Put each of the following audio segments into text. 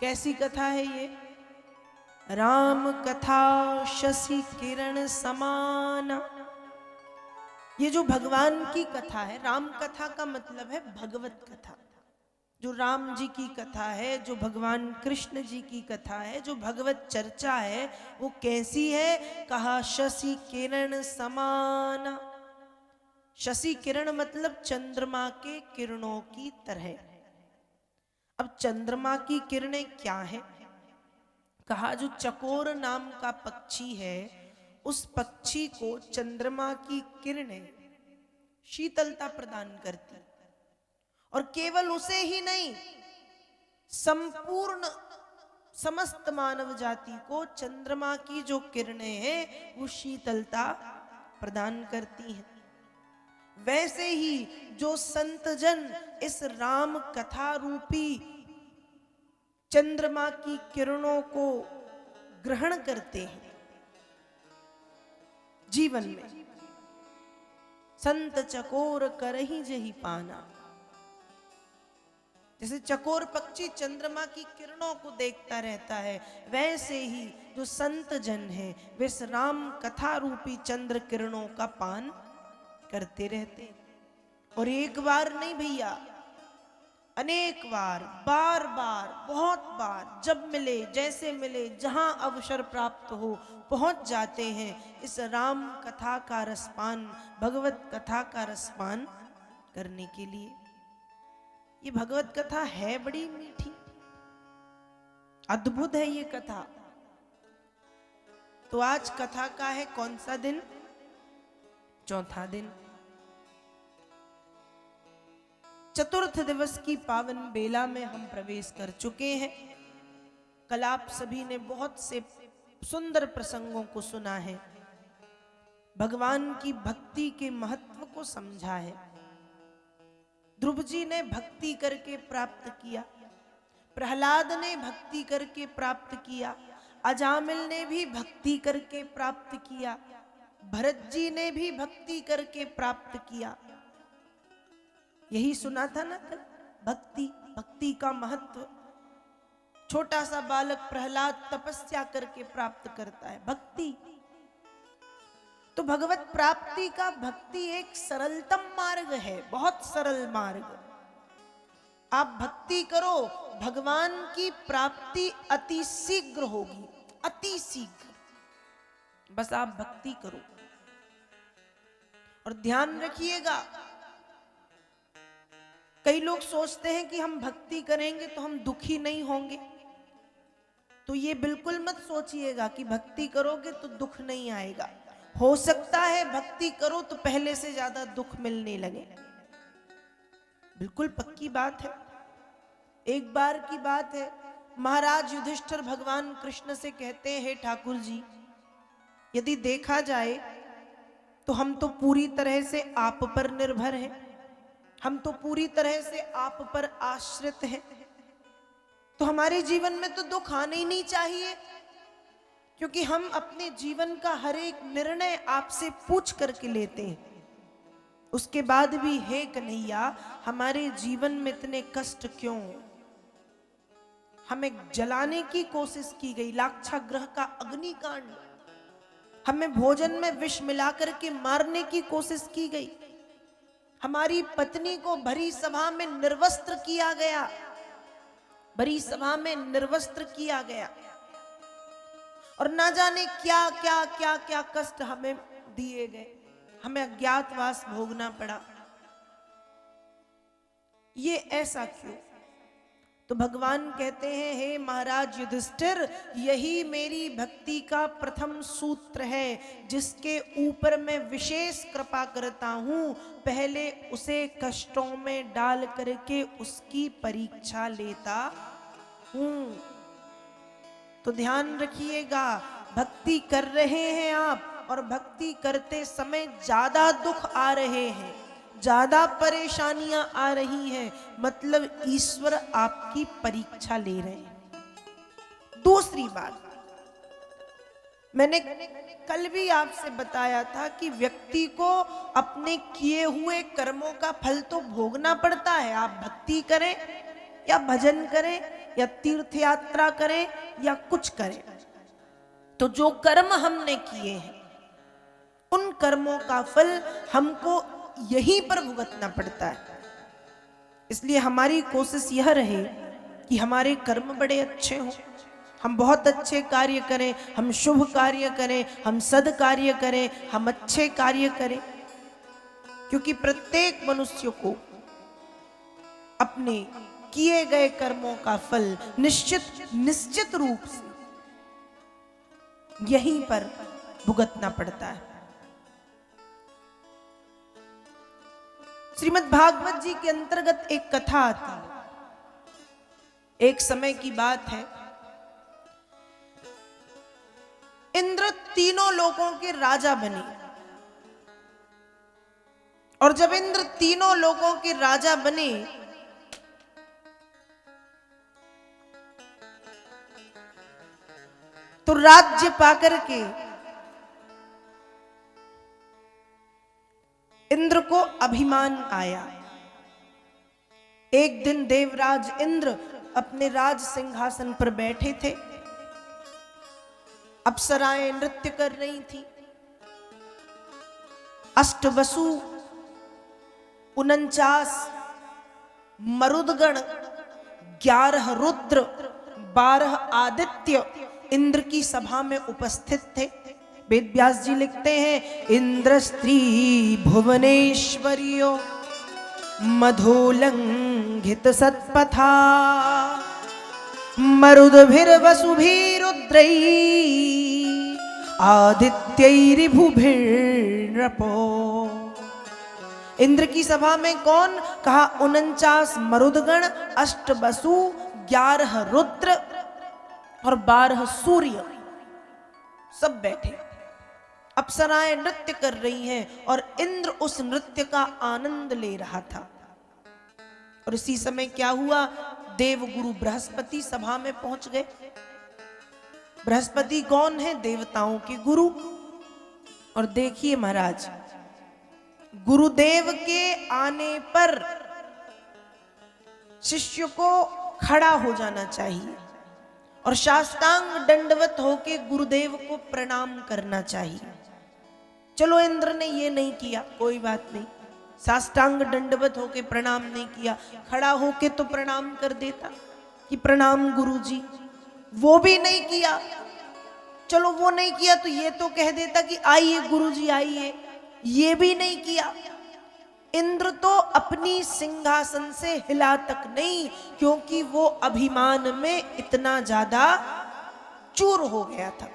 कैसी कथा है ये? राम कथा शशि किरण समाना। ये जो भगवान की कथा है, राम कथा का मतलब है भगवत कथा। जो राम जी की कथा है, जो भगवान कृष्ण जी की कथा है, जो भगवत चर्चा है, वो कैसी है? कहा शशि किरण समाना। शशि किरण मतलब चंद्रमा के किरणों की तरह। अब चंद्रमा की किरणें क्या है? कहा जो चकोर नाम का पक्षी है, उस पक्षी को चंद्रमा की किरणें शीतलता प्रदान करती, और केवल उसे ही नहीं, संपूर्ण समस्त मानव जाति को चंद्रमा की जो किरणें हैं वो शीतलता प्रदान करती हैं। वैसे ही जो संत जन इस राम कथा रूपी चंद्रमा की किरणों को ग्रहण करते हैं जीवन में, संत चकोर करहि जहि पाना। जैसे चकोर पक्षी चंद्रमा की किरणों को देखता रहता है, वैसे ही जो संत जन है वे इस राम कथा रूपी चंद्र किरणों का पान करते रहते हैं। और एक बार नहीं भैया, अनेक बार, बार बार, बहुत बार, जब मिले, जैसे मिले, जहां अवसर प्राप्त हो, पहुंच जाते हैं इस राम कथा का रसपान, भगवत कथा का रसपान करने के लिए। ये भगवत कथा है बड़ी मीठी, अद्भुत है ये कथा। तो आज कथा का है कौन सा दिन? चौथा दिन। चतुर्थ दिवस की पावन बेला में हम प्रवेश कर चुके हैं। कल आप सभी ने बहुत से सुंदर प्रसंगों को सुना है, भगवान की भक्ति के महत्व को समझा है। ध्रुव जी ने भक्ति करके प्राप्त किया, प्रहलाद ने भक्ति करके प्राप्त किया, अजामिल ने भी भक्ति करके प्राप्त किया, भरत जी ने भी भक्ति करके प्राप्त किया। यही सुना था ना कल, भक्ति, भक्ति का महत्व। छोटा सा बालक प्रहलाद तपस्या करके प्राप्त करता है भक्ति। तो भगवत प्राप्ति का भक्ति एक सरलतम मार्ग है, बहुत सरल मार्ग। आप भक्ति करो, भगवान की प्राप्ति अति शीघ्र होगी, अति शीघ्र। बस आप भक्ति करो। और ध्यान रखिएगा, कई लोग सोचते हैं कि हम भक्ति करेंगे तो हम दुखी नहीं होंगे। तो ये बिल्कुल मत सोचिएगा कि भक्ति करोगे तो दुख नहीं आएगा। हो सकता है भक्ति करो तो पहले से ज्यादा दुख मिलने लगे, बिल्कुल पक्की बात है। एक बार की बात है, महाराज युधिष्ठिर भगवान कृष्ण से कहते हैं, हे ठाकुर जी, यदि देखा जाए तो हम तो पूरी तरह से आप पर निर्भर हैं, हम तो पूरी तरह से आप पर आश्रित हैं, तो हमारे जीवन में तो दुख आना ही नहीं चाहिए, क्योंकि हम अपने जीवन का हर एक निर्णय आपसे पूछ करके लेते हैं। उसके बाद भी हे कन्हैया, हमारे जीवन में इतने कष्ट क्यों? हमें जलाने की कोशिश की गई, लाक्षागृह का अग्निकांड, हमें भोजन में विष मिलाकर के मारने की कोशिश की गई, हमारी पत्नी को भरी सभा में निर्वस्त्र किया गया, भरी सभा में निर्वस्त्र किया गया, और ना जाने क्या क्या क्या क्या कष्ट हमें दिए गए, हमें अज्ञातवास भोगना पड़ा। ये ऐसा क्यों? तो भगवान कहते हैं, हे महाराज युधिष्ठिर, यही मेरी भक्ति का प्रथम सूत्र है, जिसके ऊपर मैं विशेष कृपा करता हूं। पहले उसे कष्टों में डाल करके उसकी परीक्षा लेता हूं। तो ध्यान रखिएगा, भक्ति कर रहे हैं आप और भक्ति करते समय ज्यादा दुख आ रहे हैं, ज्यादा परेशानियां आ रही हैं, मतलब ईश्वर आपकी परीक्षा ले रहे हैं। दूसरी बात, मैंने कल भी आपसे बताया था कि व्यक्ति को अपने किए हुए कर्मों का फल तो भोगना पड़ता है। आप भक्ति करें या भजन करें या तीर्थ यात्रा करें या कुछ करें, तो जो कर्म हमने किए हैं उन कर्मों का फल हमको यहीं पर भुगतना पड़ता है। इसलिए हमारी कोशिश यह रहे कि हमारे कर्म बड़े अच्छे हों, हम बहुत अच्छे कार्य करें, हम शुभ कार्य करें, हम सद कार्य करें, हम अच्छे कार्य करें, क्योंकि प्रत्येक मनुष्य को अपने किए गए कर्मों का फल निश्चित रूप से यहीं पर भुगतना पड़ता है। श्रीमद् भागवत जी के अंतर्गत एक कथा आती है। एक समय की बात है, इंद्र तीनों लोगों के राजा बने, और जब इंद्र तीनों लोगों के राजा बने तो राज्य पाकर के इंद्र को अभिमान आया। एक दिन देवराज इंद्र अपने राज सिंहासन पर बैठे थे, अप्सराएं नृत्य कर रही थी, अष्टवसु 49 मरुदगण, 11 रुद्र, 12 आदित्य इंद्र की सभा में उपस्थित थे। वेद व्यास जी लिखते हैं, इंद्र स्त्री भुवनेश्वरियो मधोलंघित सत्पथा मरुदभिर्वसुभिरुद्रै आदित्यैरिभुभिर्नृपो। इंद्र की सभा में कौन? कहा 49 मरुदगण, 8 वसु, 11 रुद्र और 12 सूर्य, सब बैठे। अप्सराएं नृत्य कर रही हैं और इंद्र उस नृत्य का आनंद ले रहा था। और इसी समय क्या हुआ, देवगुरु बृहस्पति सभा में पहुंच गए। बृहस्पति कौन है? देवताओं के गुरु। और देखिए महाराज, गुरुदेव के आने पर शिष्य को खड़ा हो जाना चाहिए और साष्टांग दंडवत होके गुरुदेव को प्रणाम करना चाहिए। चलो इंद्र ने ये नहीं किया, कोई बात नहीं, साष्टांग दंडवत होके प्रणाम नहीं किया, खड़ा होके तो प्रणाम कर देता कि प्रणाम गुरुजी। वो भी नहीं किया। चलो वो नहीं किया तो ये तो कह देता कि आइए गुरुजी आइए, ये भी नहीं किया। इंद्र तो अपनी सिंहासन से हिला तक नहीं, क्योंकि वो अभिमान में इतना ज्यादा चूर हो गया था।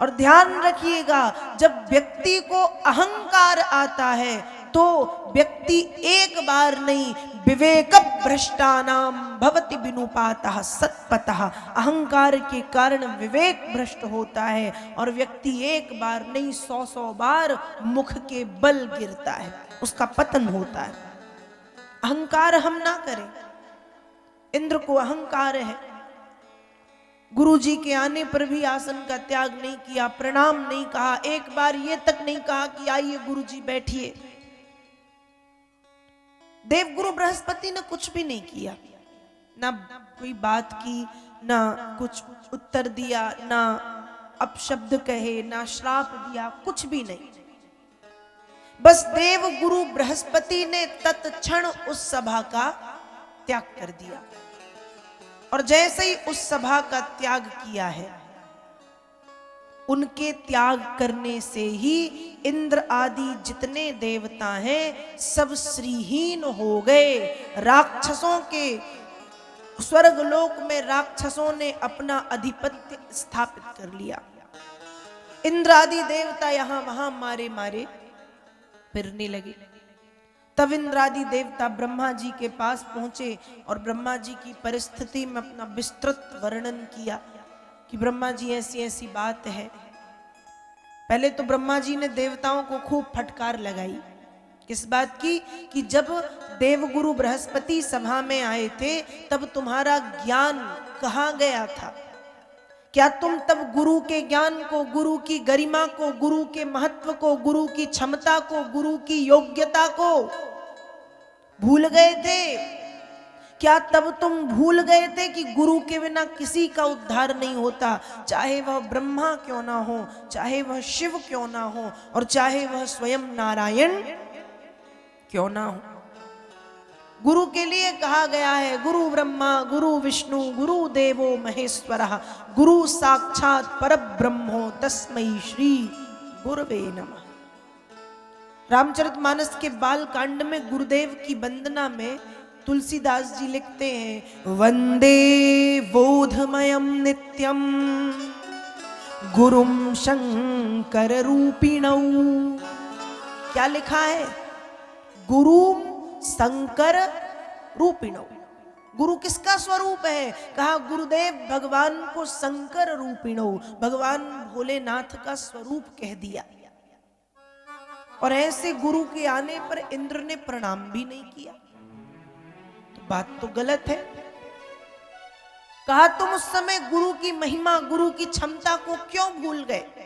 और ध्यान रखिएगा, जब व्यक्ति को अहंकार आता है तो व्यक्ति एक बार नहीं, विवेक भ्रष्टानाम भवति विनुपातः सत्पतः। अहंकार के कारण विवेक भ्रष्ट होता है और व्यक्ति एक बार नहीं 100 बार मुख के बल गिरता है, उसका पतन होता है। अहंकार हम ना करें। इंद्र को अहंकार है, गुरु जी के आने पर भी आसन का त्याग नहीं किया, प्रणाम नहीं कहा, एक बार ये तक नहीं कहा कि आइए गुरु जी बैठिए। देवगुरु बृहस्पति ने कुछ भी नहीं किया, ना कोई बात की, ना कुछ उत्तर दिया, ना अपशब्द कहे, ना श्राप दिया, कुछ भी नहीं। बस देवगुरु बृहस्पति ने तत्क्षण उस सभा का त्याग कर दिया। और जैसे ही उस सभा का त्याग किया है, उनके त्याग करने से ही इंद्र आदि जितने देवता हैं सब श्रीहीन हो गए। राक्षसों के स्वर्गलोक में राक्षसों ने अपना अधिपत्य स्थापित कर लिया। इंद्र आदि देवता यहां वहां मारे मारे फिरने लगे। तब इंद्रादि देवता ब्रह्मा जी के पास पहुंचे और ब्रह्मा जी की परिस्थिति में अपना विस्तृत वर्णन किया कि ब्रह्मा जी ऐसी ऐसी बात है। पहले तो ब्रह्मा जी ने देवताओं को खूब फटकार लगाई। किस बात की? कि जब देवगुरु बृहस्पति सभा में आए थे तब तुम्हारा ज्ञान कहाँ गया था? क्या तुम तब गुरु के ज्ञान को, गुरु की गरिमा को, गुरु के महत्व को, गुरु की क्षमता को, गुरु की योग्यता को भूल गए थे? क्या तब तुम भूल गए थे कि गुरु के बिना किसी का उद्धार नहीं होता, चाहे वह ब्रह्मा क्यों ना हो, चाहे वह शिव क्यों ना हो, और चाहे वह स्वयं नारायण क्यों ना हो। गुरु के लिए कहा गया है गुरु ब्रह्मा गुरु विष्णु गुरु देवो महेश्वरः गुरु साक्षात परब्रह्मो तस्मै श्री गुरवे नमः। रामचरितमानस के बाल कांड में गुरुदेव की वंदना में तुलसीदास जी लिखते हैं, वंदे बोधमयम नित्यम गुरुम शंकर रूपिणौ। क्या लिखा है? गुरु शंकर रूपिणौ। गुरु किसका स्वरूप है? कहा गुरुदेव भगवान को शंकर रूपिणौ, भगवान भोलेनाथ का स्वरूप कह दिया। और ऐसे गुरु के आने पर इंद्र ने प्रणाम भी नहीं किया, तो बात तो गलत है। कहा तुम उस समय गुरु की महिमा गुरु की क्षमता को क्यों भूल गए?